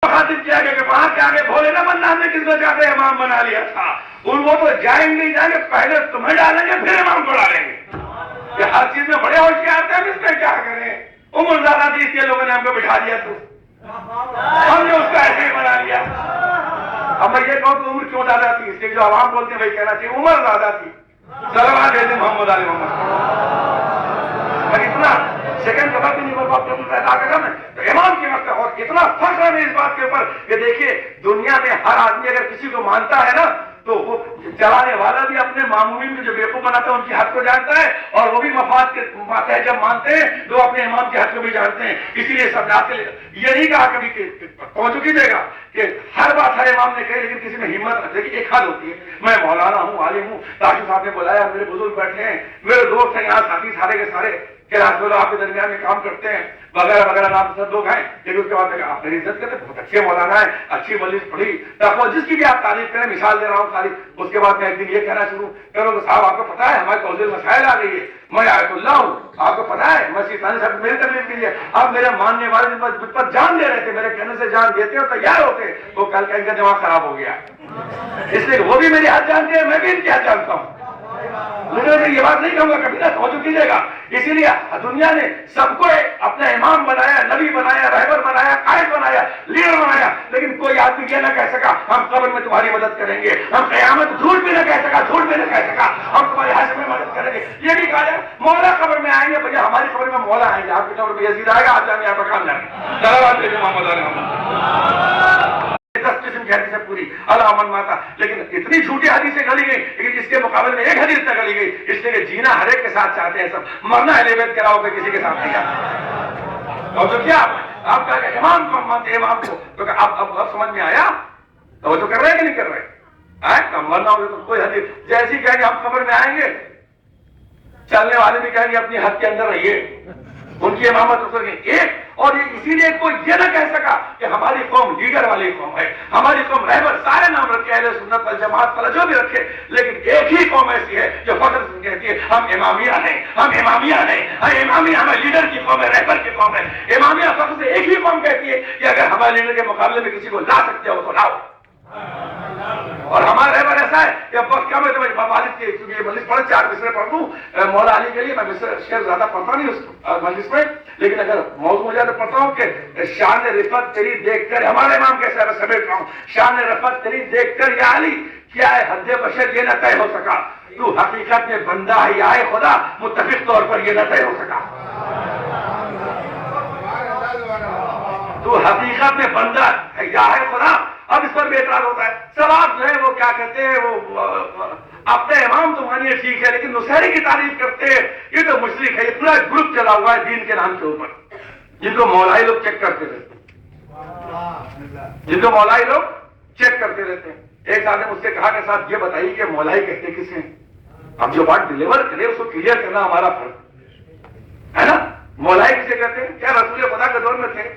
خاطب کیا گیا کہ وہاں کے آگے بھولے نہ بننا، ہم نے کس کو چاہتے امام بنا لیا تھا. ان وہ تو جائیں گے پہلے تمہیں ڈالیں گے پھر امام کو ڈالیں گے. کہ ہر چیز میں بڑے ہوشیار تھے، ہم اس میں کیا کریں. عمر زیادہ تھی اس لیے لوگوں نے ہم کو بٹھا دیا، تو ہم نے اس کو ایسے ہی بنا لیا. اب میں یہ کہوں کہ عمر کیوں زیادہ تھی، اس لیے جو عوام بولتے ہیں وہی کہنا چاہیے عمر زیادہ تھی. صلوات علی محمد علی محمد. اور اتنا سیکنڈ دفعہ بھی نہیں بول پاتے ادا کرنا میں تو امام کی وقت. اور اتنا فخر ہے اس بات کے اوپر کہ دیکھیے دنیا میں ہر آدمی اگر کسی کو مانتا ہے نا تو وہ چلانے والا بھی اپنے معمولین کو جو بیوقوف بناتا ہے ان کی حد کو جانتا ہے، اور وہ بھی مفاد کے ماتحت جب مانتے ہیں تو اپنے امام کی حد کو بھی جانتے ہیں. اسی لیے سب جاتے یہ نہیں کہا کبھی کہ پہنچ کیجیے گا کہ ہر بات ہر امام نے کہی، لیکن کسی میں ہمت رکھے کہ ایک حد ہوتی ہے. میں مولانا ہوں، عالم ہوں، تاجر صاحب نے بلایا، میرے بزرگ بیٹھے ہیں، میرے دوست ہیں یہاں ساتھی سارے کے سارے کہ رات آپ کے درمیان میں کام کرتے ہیں وغیرہ وغیرہ، نام سب لوگ ہیں. لیکن اس کے بعد آپ میری عزت کرتے، بہت اچھے مولانا ہے، اچھی مجلس پڑھی، جس کی بھی آپ تعریف کریں، مثال دے رہا ہوں ساری. اس کے بعد میں ایک دن یہ کہنا شروع کروں کہ صاحب آپ کو پتا ہے ہمارے توضیح مسائل آ گئی ہے، میں آیت اللہ ہوں، آپ کو پتا ہے میں سیطانی صاحب میری تکلیف کے لیے آپ میرے ماننے والے مجھ پر جان دے رہے تھے، میرے کہنے سے جان دیتے اور تیار ہوتے، وہ کل کا ان کا دماغ خراب ہو گیا. اس لیے وہ بھی میری حد جانتے ہیں، میں بھی ان کی حد جانتا ہوں. مجھے یہ بات نہیں کہوں گا کبھی نہ توجہ کیجیے گا. اسی لیے دنیا نے سب کو اپنا امام بنایا، نبی بنایا، رہبر بنایا، قائد بنایا، لیڈر بنایا، لیکن کوئی آدمی یہ نہ کہہ سکا ہم قبر میں تمہاری مدد کریں گے، ہم قیامت جھوٹ بھی نہ کہہ سکا، جھوٹ بھی نہ کہہ سکا ہم تمہارے حشر میں مدد کریں گے. یہ بھی کہا جائے مولا قبر میں آئیں گے، بھیا ہماری قبر میں مولا آئیں گے، آپ کی قبر میں یزید آئے گا، آپ جانے آپ کا کام جائیں گے. صلوات علی محمد علی محمد. 10 قسم کی حدیثیں پوری اللہ من ماتا، لیکن اتنی جھوٹی حدیثیں گلی گئی، لیکن اس کے مقابلے میں ایک حدیث نہ گلی گئی. اس لیے کہ جینا ہر ایک کے ساتھ چاہتے ہیں، سب مرنا اہل بیت کے علاوہ کوئی کسی کے ساتھ نہیں آتا. اور تو کیا آپ کا امام کو مانتے ہیں، امام کو تو اب سمجھ میں آیا تو کر رہے ہیں کہ نہیں کر رہے. مرنا ہوگا تو کوئی حدیث جیسی کہیں گے ہم قبر میں آئیں گے، چلنے والے بھی کہیں گے اپنی حد کے اندر رہیے، ان کی امامت رسول کی ایک. اور اسی لیے کوئی یہ نہ کہہ سکا کہ ہماری قوم لیڈر والی قوم ہے، ہماری قوم رہبر، سارے نام رکھے اہل سنت والجماعت والا جو بھی رکھے، لیکن ایک ہی قوم ایسی ہے جو فخر سے کہتی ہے ہم امامیہ ہیں، ہم امامیہ ہیں، ہم امامیہ، ہمیں لیڈر کی قوم ہے، رہبر کی قوم ہے. امامیہ فخر سے ایک ہی قوم کہتی ہے کہ اگر ہمارے لیڈر کے مقابلے میں کسی کو لا سکتے ہو تو لاؤ. اور ہمارا رہبر ایسا ہے کہ اب وقت کم ہے تو میں والد کی چونکہ یہ مجلس پڑھ 4 مصرے پڑھ دوں مولا علی کے لیے. میں شعر زیادہ پڑھتا نہیں اس مجلس میں، لیکن اگر موضوع ہو جائے تو پڑھتا ہوں کہ شان رفت تیری دیکھ کر، ہمارے امام کیسا ہے میں سمیٹ رہا ہوں، شان رفت تیری دیکھ کر یا علی کیا ہے حد بشر یہ نہ طے ہو سکا، تو حقیقت میں بندہ ہے یا ہے خدا، متفق طور پر یہ نہ طے ہو سکا. تو حقیقت میں بندہ ہے یا ہے خدا. اب اس پر بھی اعتراض ہوتا ہے، سب آپ جو ہے وہ کیا کہتے ہیں، وہ اپنے امام تو مانیے ٹھیک ہے، لیکن نصیری کی تعریف کرتے ہیں، یہ تو مشرک ہے. یہ پورا گروپ چلا ہوا ہے دین کے نام کے اوپر، جن کو مولائی لوگ چیک کرتے رہتے ہیں، جن کو مولائی لوگ چیک کرتے رہتے ہیں. ایک صاحب نے مجھ سے کہا کہ صاحب یہ بتائیے کہ مولائی کہتے کسے ہیں؟ اب جو بات ڈلیور کرے اس کو کلیئر کرنا ہمارا فرض ہے نا. مولائی کسے کہتے ہیں؟ کیا رسول خدا کے دور میں تھے؟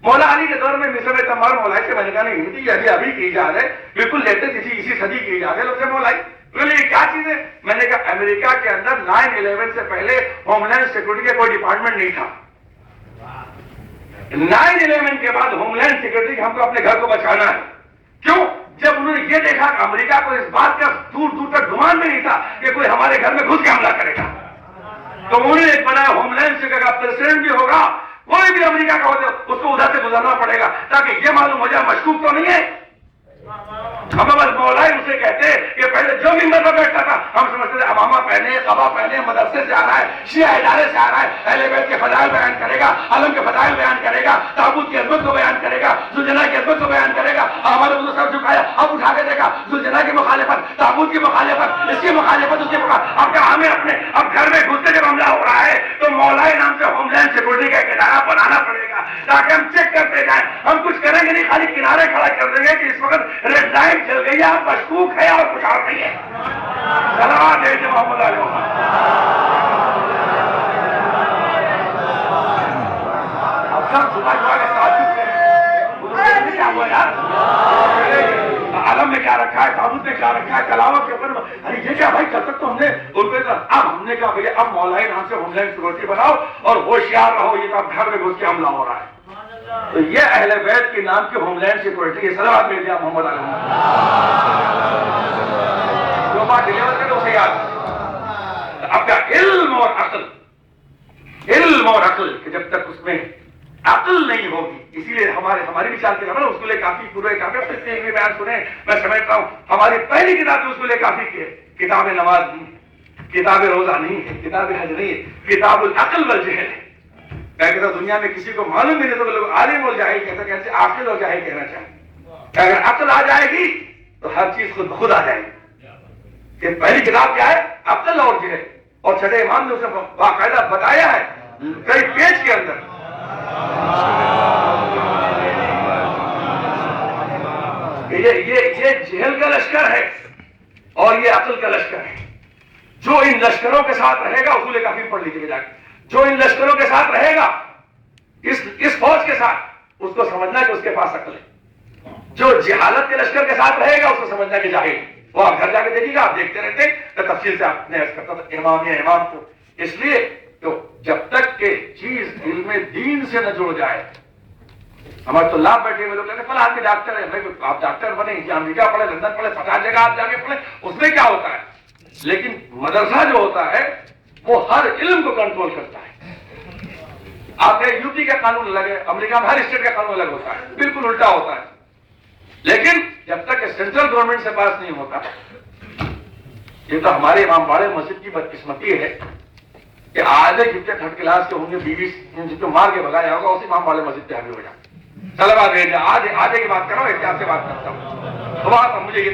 مولا علی کے دور میں مصر میں تمام مولائی سے میں نے کہا نہیں ہوئی تھی، ابھی کی ایجاد ہے، بالکل لیٹسٹ اسی صدی کی ایجاد ہے. لوگ مولائی یہ کیا چیز ہے؟ میں نے کہا امریکہ کے اندر 9/11 سے پہلے ہوم لینڈ سیکورٹی کا کوئی ڈپارٹمنٹ نہیں تھا. 9/11 کے بعد ہوم لینڈ سیکورٹی ہم کو اپنے گھر کو بچانا ہے. کیوں؟ جب انہوں نے یہ دیکھا کہ امریکہ کو اس بات کا دور دور تک گمان بھی نہیں تھا کہ کوئی ہمارے گھر میں گھس کے حملہ کرے گا، تو انہوں نے ایک بنایا ہوم لینڈ سیکورٹی کا پریزیڈنٹ بھی ہوگا، کوئی بھی امریکہ کا ہو اس کو ادھر سے گزارنا پڑے گا تاکہ یہ معلوم ہو جائے مشکوک تو نہیں ہے. ہم بس مولائی اسے کہتے کہ پہلے جو ممبر پر بیٹھتا تھا ہم سمجھتے تھے امامہ پہنے، قبا پہنے، مدرسے سے آ رہا ہے، شیعہ ادارے سے آ رہا ہے، اہل بیت کے فضائل بیان کرے گا، علم کے فضائل بیان کرے گا، تابوت کی عظمت کو بیان کرے گا، ذوالجناح کی عظمت کو بیان کرے گا. ہمارے بزرگ سب جھکایا، اب اٹھا کے دیکھا ذوالجناح کی مخالفت، تابوت کی مخالفت، اس کی مخالفت، اس کی مخالفت. اب کیا ہمیں اپنے اب گھر میں گھستے جب حملہ ہو رہا ہے تو مولائی نام سے ہوم لینڈ سیکورٹی کا ایک ادارہ بنانا پڑے گا تاکہ ہم چیک کرتے جائیں. ہم کچھ کریں گے نہیں، خالی کنارے کھڑا کر دیں گے کہ اس وقت ریڈ لائٹ چل گئی ہے، آپ مشکوک ہے اور کچھ اور نہیں ہے. صلوات علی محمد علی محمد. اب سب صبح صبح کے تعجب سے کیا ہوا یار، عالم میں کیا رکھا ہے، تابوت میں کیا رکھا ہے، کلاوت کے اوپر ارے یہ کیا بھائی کل تک تو ہم نے اب ہم نے کہا بھائی اب مولائی نام سے ہوم لینڈ سیکورٹی بناؤ اور ہوشیار رہو، یہ تو اب گھر میں گھس کے حملہ ہو رہا ہے. تو یہ اہل بیت کے نام کی ہوم لینڈ سیکورٹی ہے. صلوات بھیجیں آپ محمد علیہ جو بات ڈلیور کرے اسے یاد. اب کا علم اور عقل کہ جب تک اس میں عقل نہیں ہوگی، اسی لیے ہماری بھی چالتے ہیں اس کے لیے کافی پورے کافی بیان سنے. میں سمجھتا ہوں ہماری پہلی کتاب اس کے لیے کافی کی ہے. کتاب نماز نہیں، کتاب روزہ نہیں ہے، کتاب حج نہیں ہے، کتاب العقل والجہل ہے. میں کہتا دنیا میں کسی کو معلوم بھی نہیں تو لوگ عالم اور جاہل کہتا کیسے عاقل اور جاہل کہنا چاہیں. اگر عقل آ جائے گی تو ہر چیز خود آ جائے گی. کہ پہلی کتاب کیا ہے؟ عقل اور جہل. اور چھٹے امام نے اسے باقاعدہ بتایا ہے کئی پیج کے اندر. یہ جہل کا لشکر ہے اور یہ عقل کا لشکر ہے. جو ان لشکروں کے ساتھ رہے گا، اصول کافی پڑھ لیجیے جا کے، جو ان لشکروں کے ساتھ رہے گا، اس فوج کے ساتھ، اس کو سمجھنا کہ اس کے پاس عقل ہے. جو جہالت کے لشکر کے ساتھ رہے گا، اس کو سمجھنا کہ جاہل. وہ آپ گھر جا کے دیکھیے گا، آپ دیکھتے رہتے تو تفصیل سے آپ نے عرض کرتا تھا امام کو. اس لیے تو جب تک کہ چیز علم دین سے نہ جڑ جائے. ہمارے تو لاب بیٹھے ہوئے لوگ کہتے ہیں فلاں کے ڈاکٹر ہیں. آپ ڈاکٹر بنے، امریکہ پڑھے، لندن پڑھے، 50 جگہ آپ جا کے پڑھے، اس میں کیا ہوتا ہے؟ لیکن مدرسہ جو ہوتا ہے وہ ہر علم کو کنٹرول کرتا ہے. آپ کے یو پی کا قانون الگ ہے، امریکہ میں ہر اسٹیٹ کا قانون الگ ہوتا ہے، بالکل الٹا ہوتا ہے. لیکن جب تک کہ سینٹرل گورنمنٹ سے پاس نہیں ہوتا، یہ تو ہمارے امام باڑے مسجد کی بدقسمتی ہے کہ آدھے جتنے تھرڈ کلاس کے ہوں گے، 20 جن کو مار کے بھگایا ہوگا، اسی امام باڑے مسجد پہ حاضر ہو جائے. صلوات بھیجیں. آدھے کی بات کر رہا ہوں، احتیاط سے بات کرتا ہوں. مجھے یہ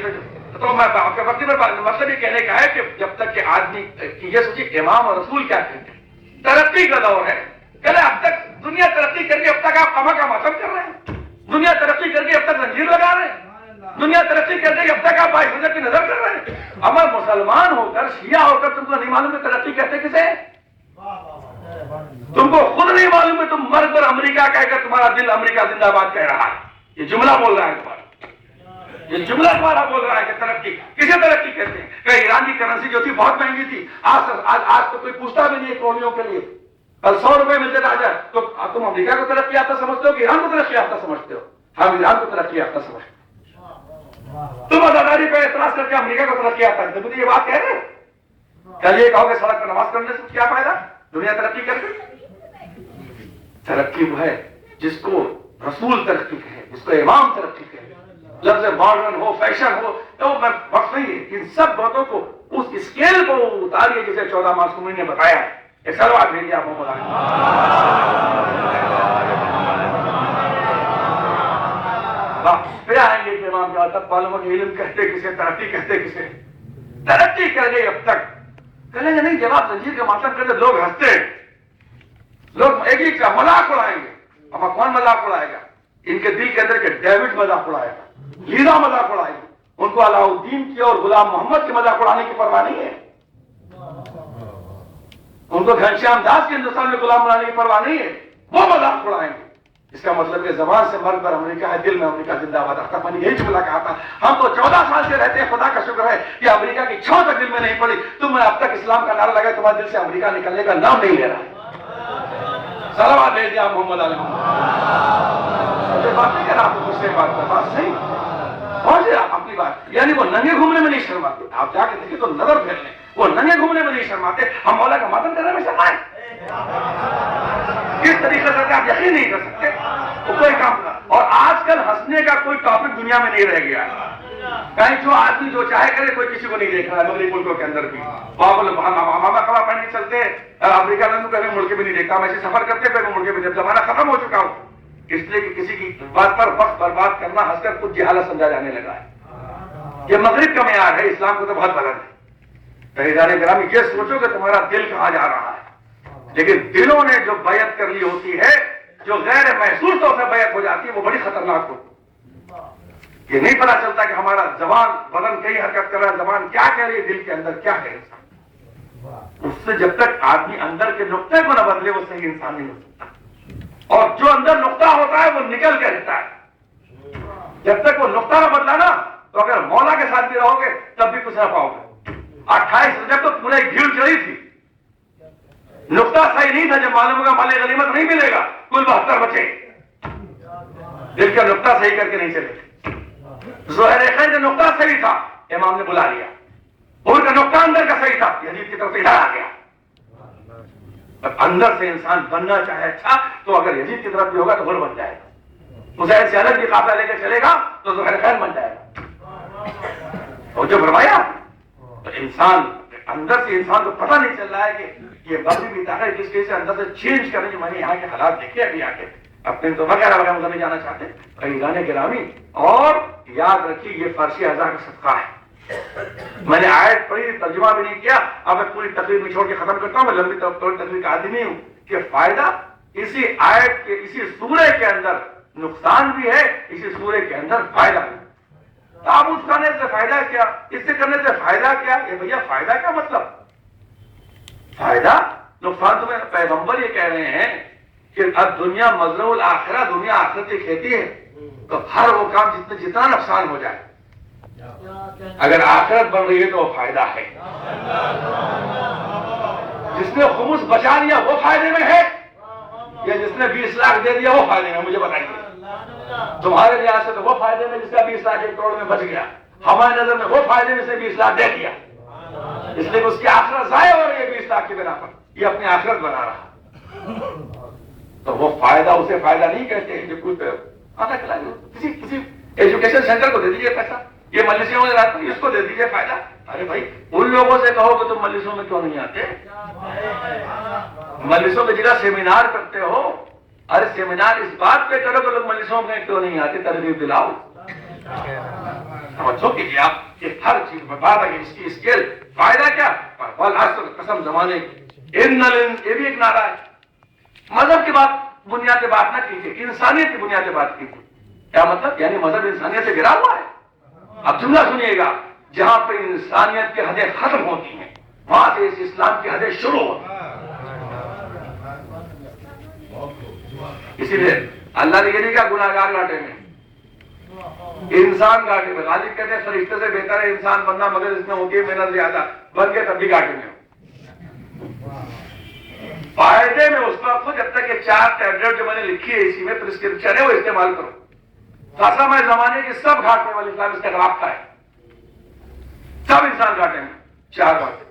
تو میں آپ کے وقت پر مطلب یہ کہنے کا ہے کہ جب تک کہ آدمی یہ سوچیے امام اور رسول کیا کہتے ہیں. ترقی کا دور ہے. کہتے اب تک دنیا ترقی کر کے اب تک آپ کما کا ماتم کر رہے ہیں. دنیا ترقی کر کے اب تک زنجیر لگا رہے ہیں. دنیا ترقی کر کے اب تک آپ 22 کی نظر کر رہے ہیں. اما مسلمان ہو کر، شیعہ ہو کر تم کو نہیں معلوم کہ ترقی کہتے کسے؟ تم کو خود نہیں معلوم کہ تم مر کر امریکہ کہہ کر تمہارا دل امریکہ زندہ باد کہہ رہا ہے. یہ جملہ بول رہا ہے تمہارا، یہ جملہ تمہارا بول رہا ہے کہ ترقی کسے ترقی کہتے ہیں؟ کہ ایران کی کرنسی جو تھی بہت مہنگی تھی، آج تو کوئی پوچھتا بھی نہیں ہے کروڑیوں کے لیے. کل 100 روپے ملتے تھا آج. تو تم امریکہ کو ترقی یافتہ سمجھتے ہو کہ ایران کو ترقی یافتہ سمجھتے ہو؟ ہم ایران کو ترقی یافتہ سمجھتے ہو. تم آزاداری پہ اعتراض کر کے امریکہ کو ترقی یافتہ کرتے. مجھے یہ بات کہہ رہے ہو؟ کل یہ کہو کہ سڑک پر نماز پڑھنے سے کیا فائدہ؟ دنیا ترقی کر کے. ترقی وہ ہے جس کو رسول ترقی کہے، جس کو امام ترقی کہے. لفظ ماڈرن ہو، فیشن ہو، تو میں وقت نہیں ہے. ان سب باتوں کو اس اسکیل کو اتاریے جسے 14 معصومین نے بتایا ہے. ایک صلوات بھیجیے آپ محمد علیہ. پھر آئیں گے کہ امام جہاں تک معلوم ہے علم کہتے کسے، ترقی کہتے کسے. ترقی کر گئے اب تک کہیں گے نہیں. جب آپ زنجیر کا ماتم کرتے لوگ ہنستے ہیں، لوگ ایک کا مذاق اڑائیں گے. اب کون مذاق اڑائے گا؟ ان کے دل کے اندر کہ ڈیوڈ مذاق اڑائے گا، لیزا مذاق اڑائے گا. ان کو علاء الدین کی اور غلام محمد کی مذاق اڑانے کی پرواہ نہیں ہے. ان کو گھنشیام داس کے ہندوستان میں غلام بنانے کی پرواہ نہیں ہے. وہ مذاق اڑائیں گے. اس کا مطلب کہ زبان سے مرد پر امریکہ ہے، دل میں امریکہ زندہ باد رکھتا. میں نے یہی جملہ کہا تھا. ہم تو 14 سال سے رہتے ہیں، خدا کا شکر ہے کہ امریکہ کی چھاؤں تک دل میں نہیں پڑی. تم نے اب تک اسلام کا نعرہ لگا، تمہارے دل سے امریکہ نکلنے کا نام نہیں لے رہا. صلوات بھیجیے آپ محمد علیہ. مجھے بات نہیں کر رہا، آپ کو مجھ سے بات کر بات صحیح پہنچے اپنی بات. یعنی وہ ننگے گھومنے میں نہیں شرماتے. آپ جا کے دیکھیں تو نظر پھیر لیں، وہ ننگے گھومنے میں نہیں شرماتے. ہم مولا کا ماتم کرنے میں شرمائیں؟ کس طریقے سے آپ یقین نہیں کر سکتے وہ کوئی کام کا. اور آج کل ہنسنے کا کوئی ٹاپک دنیا میں نہیں رہ گیا ہے. کہیں جو آدمی جو چاہے کرے، کوئی کسی کو نہیں دیکھ رہا ہے. مغربی ملکوں کے اندر بھی ماما کپڑا پہن کے چلتے ہیں. امریکہ لندن کبھی مڑ کے بھی نہیں دیکھتا. ہم ایسے سفر کرتے پھر مڑ کے بھی. جب زمانہ ختم ہو چکا ہوں، اس لیے کہ کسی کی بات پر وقت برباد کرنا ہنس کر کچھ جہالت سمجھا جانے لگا ہے. یہ مغرب کا معیار ہے، اسلام کو تو بہت بلند ہے. عزیزان گرامی، یہ سوچو کہ تمہارا دل کہاں جا رہا ہے. لیکن دلوں نے جو بیعت کر لی ہوتی ہے، جو غیر محسوس طور سے بیعت ہو جاتی ہے، وہ بڑی خطرناک ہوتی ہے. یہ نہیں پتا چلتا کہ ہمارا زبان بدن کئی حرکت کر رہا ہے، زبان کیا کہہ رہی ہے، دل کے اندر کیا ہے. اس سے جب تک آدمی اندر کے نقطے کو نہ بدلے، وہ صحیح انسان نہیں ہو سکتا. اور جو اندر نقطہ ہوتا ہے وہ نکل کے رہتا ہے. جب تک وہ نقطہ نہ بدلا نا، تو اگر مولا کے ساتھ بھی رہو گے تب بھی کچھ نہ پاؤ گے. 28 رجب تو پورے گھیڑ چڑھی تھی. نقطہ صحیح نہیں تھا. جب معلوم ہوگا مال غنیمت نہیں ملے گا، کل 72 بچے. دل کا نقطہ صحیح کر کے نہیں چلے تھے. ظاہر خیر کا نقطہ صحیح تھا, امام نے بلا لیا. ان کا نقطہ اندر کا صحیح تھا, یزید کی طرف سے ادھر آ گیا. اندر سے انسان بننا چاہے اچھا تو اگر یزید کی طرف بھی ہوگا تو غر بن جائے گا. حسین سے الگ بھی قافلہ لے کے چلے گا تو ظاہر خیر بن جائے گا. اور جو فرمایا تو انسان اندر سے انسان کو پتہ نہیں چل رہا ہے کہ یہ مغربی طاقت کس کے سے اندر سے چینج کرنے کی. میں نے یہاں کے حالات دیکھے ابھی آ کے اپنے تو وغیرہ وغیرہ نہیں جانا چاہتے. عزیزان گرامی, اور یاد رکھیے یہ فارسی اعضاء کا صدقہ ہے. میں نے آیت پڑھی, ترجمہ بھی نہیں کیا. اب میں پوری تقریر میں چھوڑ کے ختم کرتا ہوں. میں لمبی تقریر کا عادی نہیں ہوں کہ فائدہ اسی آیت کے اسی سورے کے اندر نقصان بھی ہے, اسی سورے کے اندر فائدہ بھی. تابوت کھانے سے فائدہ کیا, اس سے کرنے سے فائدہ کیا؟ یہ بھیا فائدہ کیا مطلب؟ فائدہ نقصان. تمہیں پیغمبر یہ کہہ رہے ہیں کہ اب دنیا مزرعہ الآخرہ, دنیا آخرت کی کھیتی ہے, تو ہر وہ کام جتنا نقصان ہو جائے, اگر آخرت بن رہی ہے تو وہ فائدہ ہے. جس نے خمس بچا لیا وہ فائدے میں ہے, یا جس نے 20 لاکھ دے دیا وہ فائدے میں؟ مجھے بتائیے. تمہارے لحاظ سے تو وہ فائدے میں جس کا 20 لاکھ 1 کروڑ میں بچ گیا. ہماری نظر میں وہ فائدے میں سے 20 لاکھ دے دیا, اس لیے اس کی آخرت ضائع ہو رہی ہے 20 لاکھ کی بنا پر. یہ اپنی آخرت بنا رہا, تو وہ فائدہ اسے فائدہ نہیں کہتے. جو کچھ کسی ایجوکیشن سینٹر کو دے دیجیے پیسہ, یہ مجلسوں میں رہتا ہے, اس کو دے دیجیے فائدہ. ارے بھائی ان لوگوں سے کہو کہ تم مجلسوں میں کیوں نہیں آتے؟ مجلسوں میں جگہ سیمینار کرتے ہو, ارے سیمینار اس بات پہ کرو کہ لوگ مجلسوں میں کیوں نہیں آتے, ترغیب دلاؤ. توجہ کیجیے آپ کہ ہر چیز میں بات ہے اس کی اسکیل. فائدہ کیا؟ قسم زمانے, یہ بھی ایک نعرہ ہے. مذہب کی بات بنیاد بات نہ کیجیے, انسانیت کی بنیاد بات کیجیے. کیا مطلب؟ یعنی مذہب انسانیت سے گرا ہوا ہے. اب جملہ سنیے گا, جہاں پہ انسانیت کی حدیں ختم ہوتی ہیں وہاں سے اس اسلام کی حدیں شروع ہوتی ہیں. اسی لیے اللہ نے یہ نہیں کہا گناہگار گھاٹے میں, انسان گھاٹے میں. غالب کہتے ہیں فرشتے سے بہتر ہے انسان بننا, مگر اس میں ہوتی ہے محنت زیادہ, بن کے تب بھی گھاٹے میں ہو. فائدے میں اس وقت ہو جب تک یہ 4 ٹیبلٹ جو میں نے لکھی ہے اسی میں پرسکرپشن ہے وہ استعمال کرو. خاصا میں زمانے کی سب گھاٹے والے اسلام اس کا رابطہ ہے, سب انسان گھاٹے میں. 4 باتیں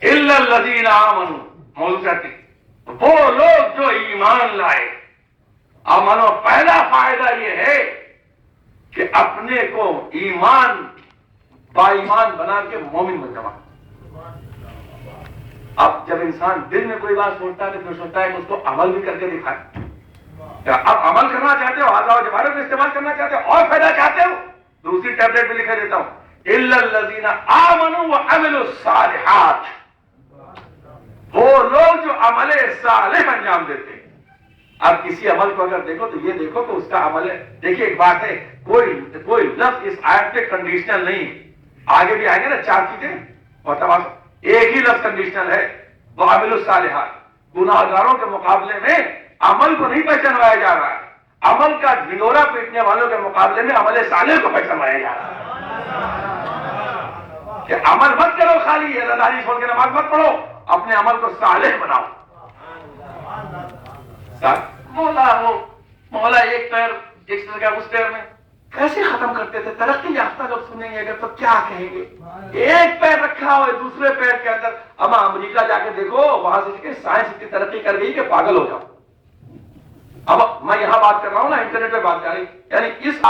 الا الذین آمنوا, موضوع کہتے ہیں وہ لوگ جو ایمان لائے. امنو پہلا فائدہ یہ ہے کہ اپنے کو ایمان با ایمان بنا کے مومن بن جانا. اب جب انسان دل میں کوئی بات سوچتا ہے تو پھر سوچتا ہے کہ اس کو عمل بھی کر کے دکھائے. اب عمل کرنا چاہتے ہو, آزاد و جبارت کو استعمال کرنا چاہتے ہو اور فائدہ چاہتے ہو, دوسری ٹیبلٹ بھی لکھا دیتا ہوں الا الذین آمنوا وعملوا الصالحات. وہ لوگ جو عمل صالح انجام دیتے ہیں. اب کسی عمل کو اگر دیکھو تو یہ دیکھو کہ اس کا عمل ہے. دیکھیے ایک بات ہے, کوئی لفظ اس آیت پہ کنڈیشنل نہیں. آگے بھی آئیں گے نا 4 چیزیں, اور تمام ایک ہی لفظ کنڈیشنل ہے, وہ عمل الصالحات. گناہگاروں کے مقابلے میں عمل کو نہیں پہچانوایا جا رہا ہے, عمل کا ڈھنڈورا پیٹنے والوں کے مقابلے میں عمل صالح کو پہچانوایا جا رہا ہے. کہ عمل مت کرو خالی, اداری چھوڑ کے نماز مت پڑھو, اپنے عمل کو صالح بناؤ. مولا ایک پیر ایک طرح کا اس پیر میں کیسے ختم کرتے تھے. ترقی یافتہ لوگ سنیں گے اگر تو کیا کہیں گے, ایک پیر رکھا ہو دوسرے پیر کے اندر. اما امریکہ جا کے دیکھو, وہاں سے سائنس اتنی ترقی کر گئی کہ پاگل ہو جاؤ. اب میں یہاں بات کر رہا ہوں نا, انٹرنیٹ پہ بات کر رہی, یعنی اس